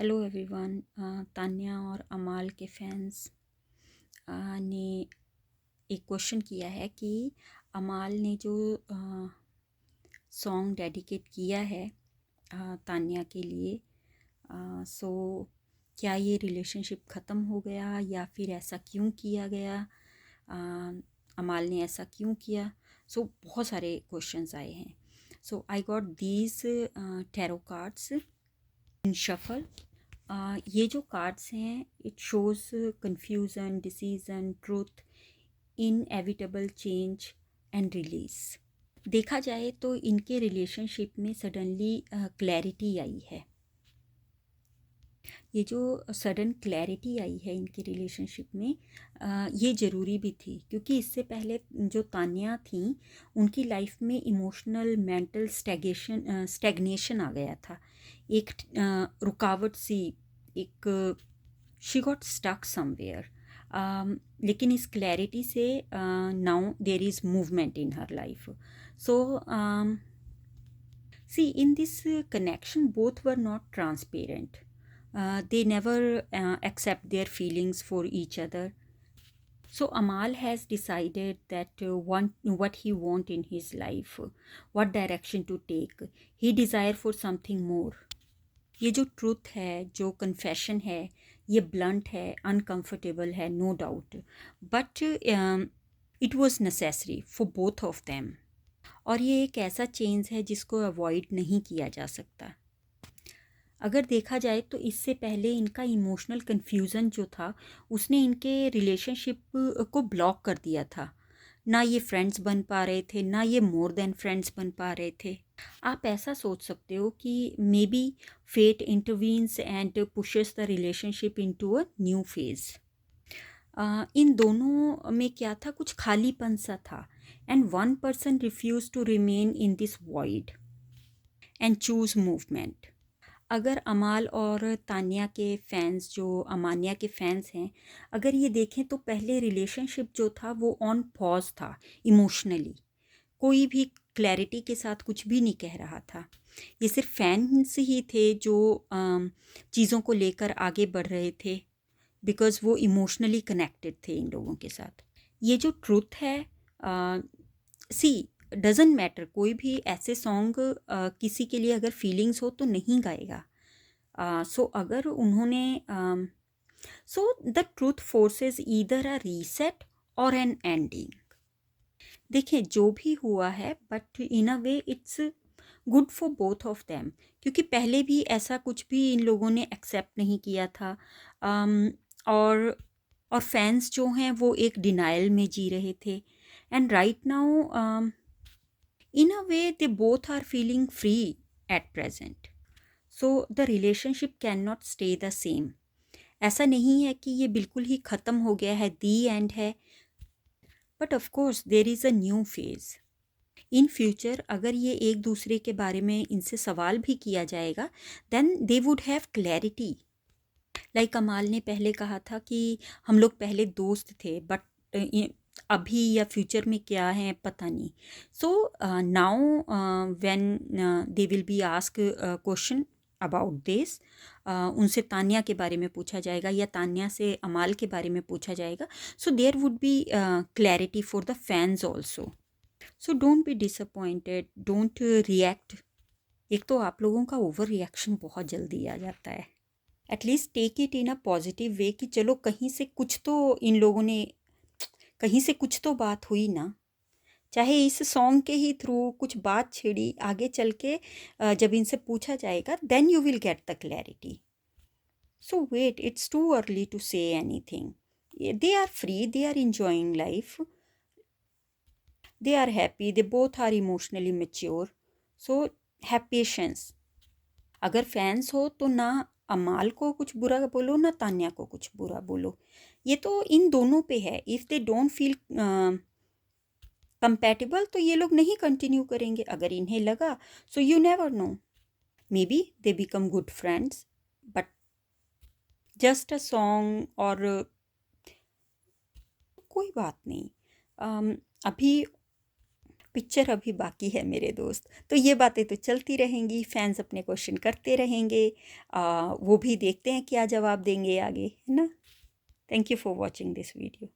Hello everyone. Tanya और अमाल के फैंस ने एक क्वेश्चन किया है कि अमाल ने जो सॉन्ग डेडिकेट किया है तान्या के लिए, सो क्या ये रिलेशनशिप ख़त्म हो गया या फिर ऐसा क्यों किया गया, अ, अमाल ने ऐसा क्यों किया। सो बहुत सारे क्वेश्चंस आए हैं। So I got these tarot cards in shuffle. ये जो कार्ड्स हैं it shows confusion, decision, truth, inevitable change and release. देखा जाए तो इनके रिलेशनशिप में सडनली क्लैरिटी आई है। ये जो सडन क्लैरिटी आई है इनके रिलेशनशिप में, ये ज़रूरी भी थी क्योंकि इससे पहले जो तान्या थी उनकी लाइफ में इमोशनल मेंटल स्टैग्नेशन आ गया था। एक रुकावट सी, एक शी गॉट स्टक समवेयर। लेकिन इस क्लैरिटी से now there is movement in her life. So see, in this connection both were not transparent. They never accept their feelings for each other. So Amal has decided that what he want in his life, what direction to take. He desire for something more. ये जो truth है, जो confession है, ये blunt है, uncomfortable है, no doubt, but it was necessary for both of them. और ये एक ऐसा चेंज है जिसको अवॉइड नहीं किया जा सकता। अगर देखा जाए तो इससे पहले इनका इमोशनल कन्फ्यूज़न जो था उसने इनके रिलेशनशिप को ब्लॉक कर दिया था। ना ये फ्रेंड्स बन पा रहे थे, ना ये मोर देन फ्रेंड्स बन पा रहे थे। आप ऐसा सोच सकते हो कि maybe fate intervenes and pushes the relationship into a new phase. इन दोनों में क्या था, कुछ खालीपन सा था। And one person refuse to remain in this void and choose movement. अगर अमाल और तान्या के फैंस, जो अमान्या के फैंस हैं, अगर ये देखें तो पहले रिलेशनशिप जो था वो ऑन पॉज था इमोशनली। कोई भी क्लैरिटी के साथ कुछ भी नहीं कह रहा था। ये सिर्फ फैंस ही थे जो चीज़ों को लेकर आगे बढ़ रहे थे बिकॉज़ वो इमोशनली कनेक्टेड थे इन लोगों के साथ। ये जो ट्रुथ है, सी डजेंट मैटर, कोई भी ऐसे सॉन्ग किसी के लिए अगर फीलिंग्स हो तो नहीं गाएगा। सो अगर उन्होंने so the truth forces either a reset और एन एंडिंग। देखिए जो भी हुआ है but in a way it's good for both of them, क्योंकि पहले भी ऐसा कुछ भी इन लोगों ने एक्सेप्ट नहीं किया था। और फैंस जो हैं वो एक डिनाइल में जी रहे थे। And right now in a way they both are feeling free at present. So the relationship can not stay the same. ऐसा नहीं है कि ये बिल्कुल ही ख़त्म हो गया है, दी एंड है, but of course there is a new phase. In future अगर ये एक दूसरे के बारे में इनसे सवाल भी किया जाएगा then they would have clarity. Like Kamal ने पहले कहा था कि हम लोग पहले दोस्त थे बट अभी या फ्यूचर में क्या है पता नहीं। So now when they will be ask question about this, उनसे तान्या के बारे में पूछा जाएगा या तान्या से अमाल के बारे में पूछा जाएगा। So there would be clarity for the fans also. So don't be disappointed, don't react. एक तो आप लोगों का ओवर रिएक्शन बहुत जल्दी आ जाता है। At least take it in a positive way कि चलो कहीं से कुछ तो इन लोगों ने, कहीं से कुछ तो बात हुई ना, चाहे इस सॉन्ग के ही थ्रू कुछ बात छिड़ी। आगे चल के जब इनसे पूछा जाएगा then you will get the clarity. So wait, it's too early to say anything. They are free, they are enjoying लाइफ, they are happy, they both are emotionally mature. So have patience. अगर fans हो तो ना अमाल को कुछ बुरा बोलो ना तान्या को कुछ बुरा बोलो। ये तो इन दोनों पे है। If they don't feel compatible तो ये लोग नहीं कंटिन्यू करेंगे। अगर इन्हें लगा, so you never know, may be they become good friends, but just a song और कोई बात नहीं। अभी पिक्चर अभी बाकी है मेरे दोस्त। तो ये बातें तो चलती रहेंगी, फैंस अपने क्वेश्चन करते रहेंगे, वो भी देखते हैं क्या जवाब देंगे आगे, है ना। Thank you for watching this video.